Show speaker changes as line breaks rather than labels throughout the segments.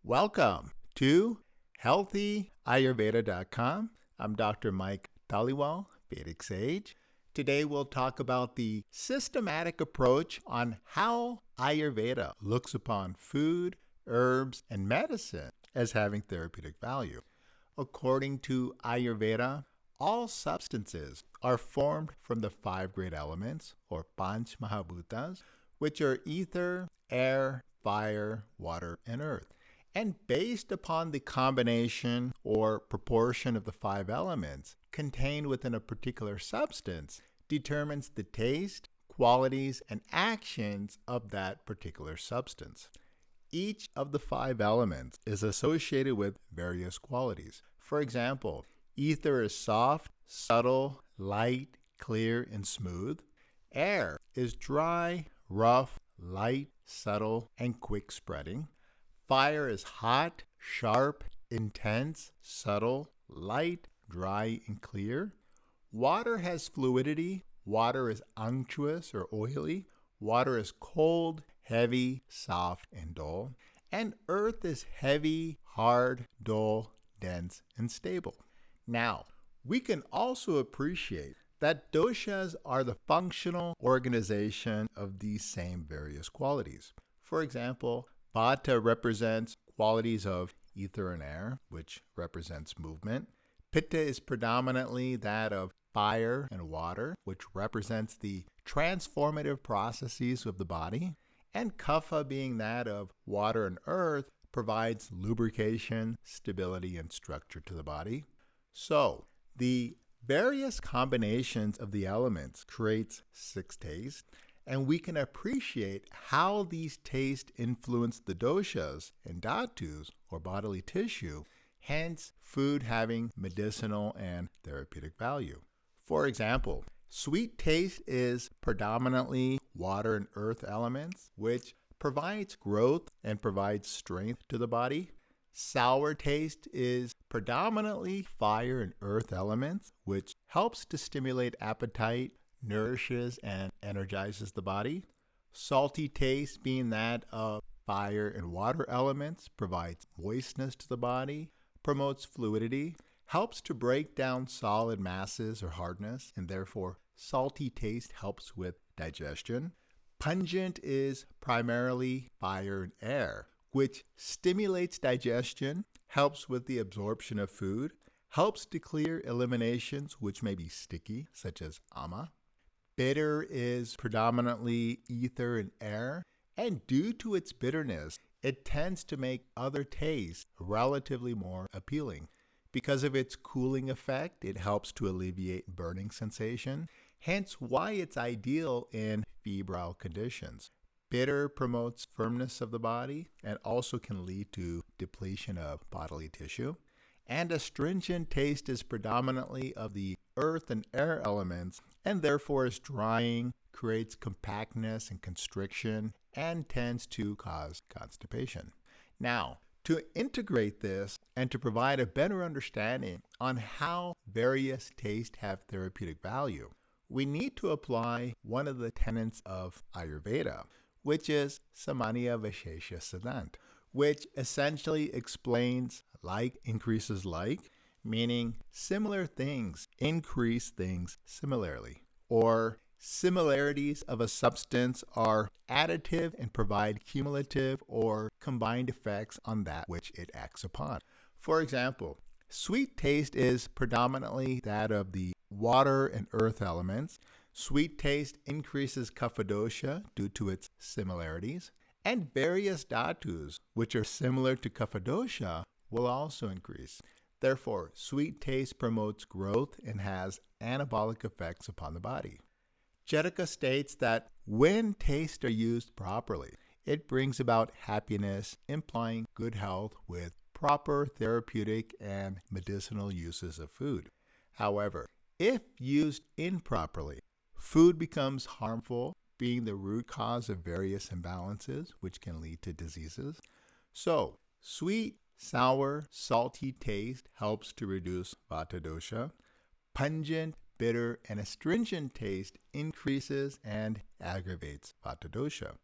Welcome to HealthyAyurveda.com. I'm Dr. Mike Dhaliwal, Vedic Sage. Today we'll talk about the systematic approach on how Ayurveda looks upon food, herbs, and medicine as having therapeutic value. According to Ayurveda, all substances are formed from the 5 great elements, or Pañcamahābhūtas, which are ether, air, fire, water, and earth. And based upon the combination or proportion of the 5 elements contained within a particular substance determines the taste, qualities, and actions of that particular substance. Each of the 5 elements is associated with various qualities. For example, ether is soft, subtle, light, clear, and smooth. Air is dry, rough, light, subtle, and quick spreading. Fire is hot, sharp, intense, subtle, light, dry, and clear. Water has fluidity. Water is unctuous or oily. Water is cold, heavy, soft, and dull. And earth is heavy, hard, dull, dense, and stable. Now, we can also appreciate that doshas are the functional organization of these same various qualities. For example, vāta represents qualities of ether and air, which represents movement. Pitta is predominantly that of fire and water, which represents the transformative processes of the body. And kapha, being that of water and earth, provides lubrication, stability, and structure to the body. So, the various combinations of the elements creates 6 tastes, and we can appreciate how these tastes influence the doshas and dhātus, or bodily tissue, hence food having medicinal and therapeutic value. For example, sweet taste is predominantly water and earth elements, which provides growth and provides strength to the body. Sour taste is predominantly fire and earth elements, which helps to stimulate appetite, nourishes and energizes the body. Salty taste, being that of fire and water elements, provides moistness to the body, promotes fluidity, helps to break down solid masses or hardness, and therefore salty taste helps with digestion. Pungent is primarily fire and air, which stimulates digestion, helps with the absorption of food, helps to clear eliminations which may be sticky, such as ama. Bitter is predominantly ether and air, and due to its bitterness, it tends to make other tastes relatively more appealing. Because of its cooling effect, it helps to alleviate burning sensation, hence why it's ideal in febrile conditions. Bitter promotes firmness of the body and also can lead to depletion of bodily tissue. And astringent taste is predominantly of the earth and air elements and therefore is drying, creates compactness and constriction, and tends to cause constipation. Now, to integrate this and to provide a better understanding on how various tastes have therapeutic value, we need to apply one of the tenets of Ayurveda, which is Samanya Vishesha Siddhant, which essentially explains like increases like, meaning similar things increase things similarly, or similarities of a substance are additive and provide cumulative or combined effects on that which it acts upon. For example, sweet taste is predominantly that of the water and earth elements. Sweet taste increases kapha dosha due to its similarities, and various dhātus, which are similar to kapha dosha, will also increase. Therefore, sweet taste promotes growth and has anabolic effects upon the body. Jedika states that when tastes are used properly, it brings about happiness, implying good health with proper therapeutic and medicinal uses of food. However, if used improperly, food becomes harmful, being the root cause of various imbalances, which can lead to diseases. So, sweet, sour, salty taste helps to reduce vāta dosha. Pungent, bitter, and astringent taste increases and aggravates vāta dosha.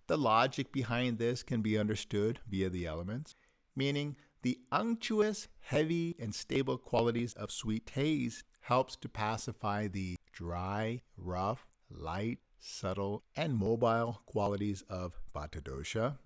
The logic behind this can be understood via the elements. meaning the unctuous, heavy, and stable qualities of sweet taste helps to pacify the dry, rough, light, subtle, and mobile qualities of vata dosha.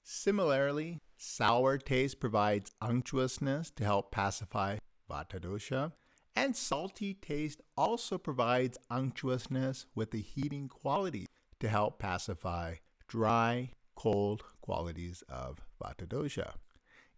Similarly, sour taste provides unctuousness to help pacify vata dosha, and salty taste also provides unctuousness with the heating quality to help pacify dry, cold qualities of vata dosha.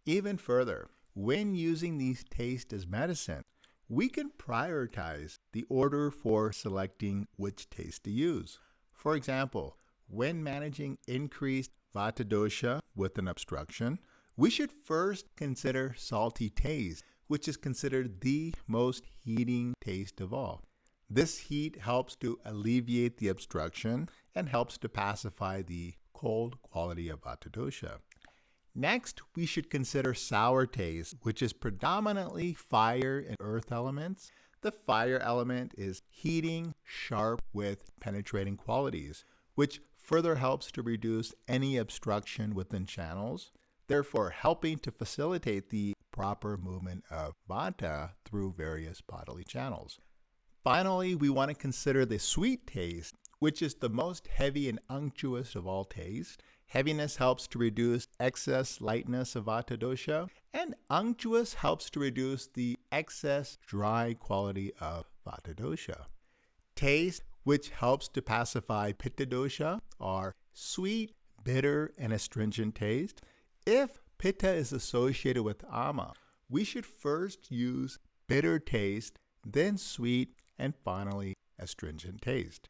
Even further, when using these tastes as medicine, we can prioritize the order for selecting which taste to use. For example, when managing increased vata dosha with an obstruction, we should first consider salty taste, which is considered the most heating taste of all. This heat helps to alleviate the obstruction and helps to pacify the cold quality of vata dosha. Next, we should consider sour taste, which is predominantly fire and earth elements. The fire element is heating, sharp, with penetrating qualities, which further helps to reduce any obstruction within channels, therefore helping to facilitate the proper movement of vata through various bodily channels. Finally, we want to consider the sweet taste, which is the most heavy and unctuous of all tastes. Heaviness helps to reduce excess lightness of vata dosha, and unctuous helps to reduce the excess dry quality of vata dosha. Taste, which helps to pacify pitta dosha, are sweet, bitter, and astringent taste. If pitta is associated with ama, we should first use bitter taste, then sweet, and finally astringent taste.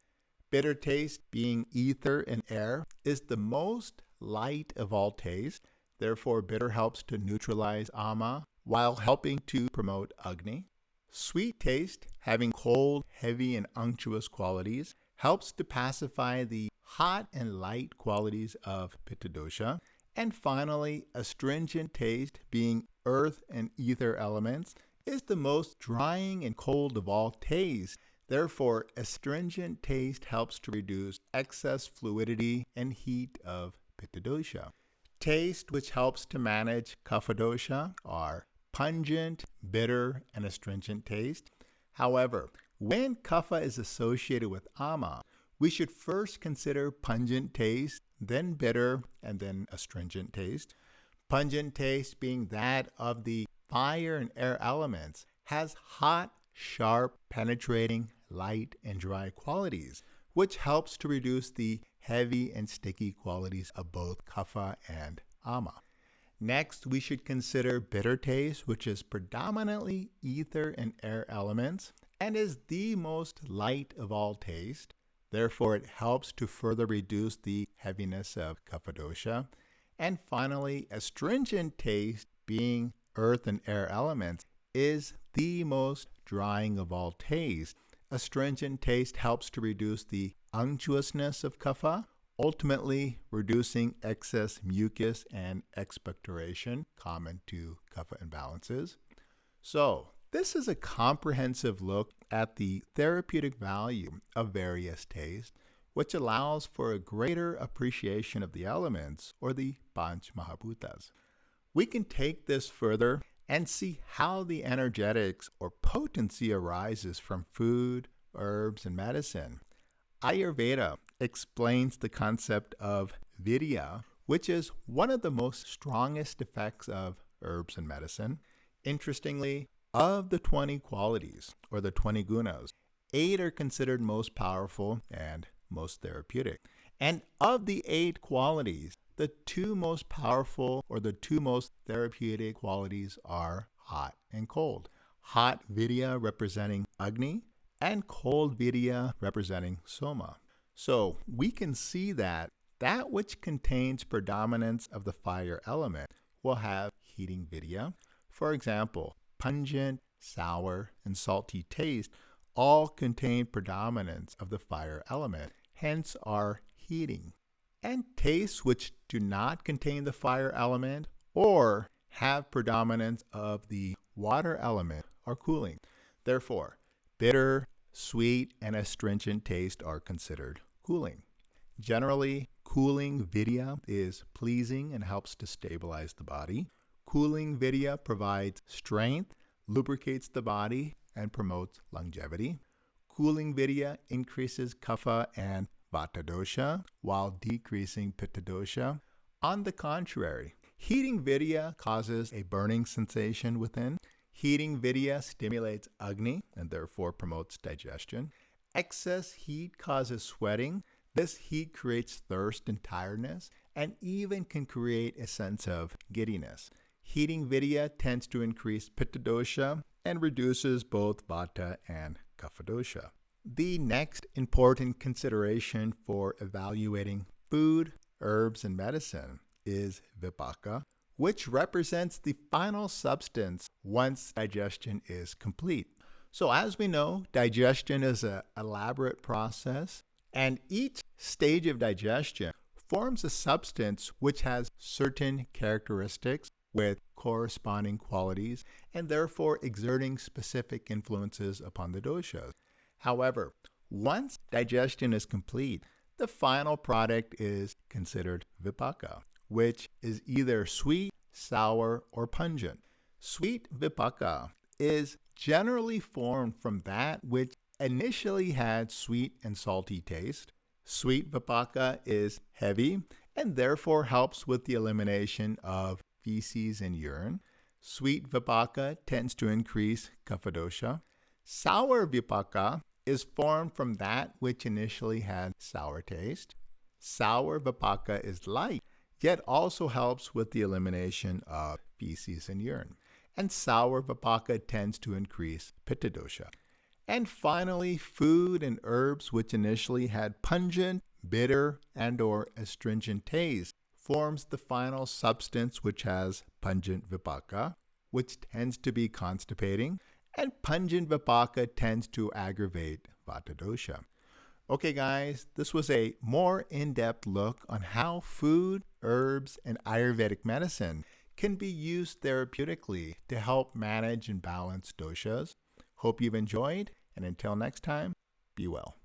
Bitter taste, being ether and air, is the most light of all taste. Therefore, bitter helps to neutralize ama while helping to promote agni. Sweet taste, having cold, heavy, and unctuous qualities, helps to pacify the hot and light qualities of pitta dosha. And finally, astringent taste, being earth and ether elements, is the most drying and cold of all taste. Therefore, astringent taste helps to reduce excess fluidity and heat of pitta dosha. Taste, which helps to manage kapha dosha, are pungent, bitter, and astringent taste. However, when kapha is associated with ama, we should first consider pungent taste, then bitter, and then astringent taste. Pungent taste, being that of the fire and air elements, has hot, sharp, penetrating, light, and dry qualities, which helps to reduce the heavy and sticky qualities of both kapha and ama. Next, we should consider bitter taste, which is predominantly ether and air elements and is the most light of all taste. Therefore, it helps to further reduce the heaviness of kapha dosha. And finally, astringent taste, being earth and air elements, is the most drying of all taste. Astringent taste helps to reduce the unctuousness of kapha, ultimately reducing excess mucus and expectoration common to kapha imbalances. So, this is a comprehensive look at the therapeutic value of various tastes, which allows for a greater appreciation of the elements, or the Pañcamahābhūtas. We can take this further and see how the energetics or potency arises from food, herbs, and medicine. Āyurveda explains the concept of Vīrya, which is one of the most strongest effects of herbs and medicine. Interestingly, of the 20 qualities, or the 20 gunas, 8 are considered most powerful and most therapeutic. And of the 8 qualities, the 2 most powerful or the 2 most therapeutic qualities are hot and cold. Hot Vīrya representing Agni and cold Vīrya representing Soma. So we can see that which contains predominance of the fire element will have heating Vīrya. For example, pungent, sour, and salty taste all contain predominance of the fire element, hence are heating. And tastes which do not contain the fire element or have predominance of the water element are cooling. Therefore, bitter, sweet, and astringent taste are considered cooling. Generally, cooling Vīrya is pleasing and helps to stabilize the body. Cooling Vīrya provides strength, lubricates the body, and promotes longevity. Cooling Vīrya increases kapha and vāta dosha while decreasing pitta dosha. On the contrary, heating Vīrya causes a burning sensation within. Heating Vīrya stimulates Agni and therefore promotes digestion. Excess heat causes sweating. This heat creates thirst and tiredness and even can create a sense of giddiness. Heating Vīrya tends to increase pitta dosha and reduces both vāta and kapha dosha. The next important consideration for evaluating food, herbs, and medicine is Vipāka, which represents the final substance once digestion is complete. So as we know, digestion is an elaborate process, and each stage of digestion forms a substance which has certain characteristics with corresponding qualities and therefore exerting specific influences upon the doshas. However, once digestion is complete, the final product is considered Vipāka, which is either sweet, sour, or pungent. Sweet Vipāka is generally formed from that which initially had sweet and salty taste. Sweet Vipāka is heavy and therefore helps with the elimination of feces and urine. Sweet Vipāka tends to increase kapha dosha. Sour Vipāka is formed from that which initially had sour taste. Sour Vipāka is light, yet also helps with the elimination of feces and urine. And sour Vipāka tends to increase pitta dosha. And finally, food and herbs which initially had pungent, bitter, and/or astringent taste forms the final substance which has pungent Vipāka, which tends to be constipating, and pungent Vipāka tends to aggravate vāta dosha. Okay guys, this was a more in-depth look on how food, herbs, and Ayurvedic medicine can be used therapeutically to help manage and balance doshas. Hope you've enjoyed, and until next time, be well.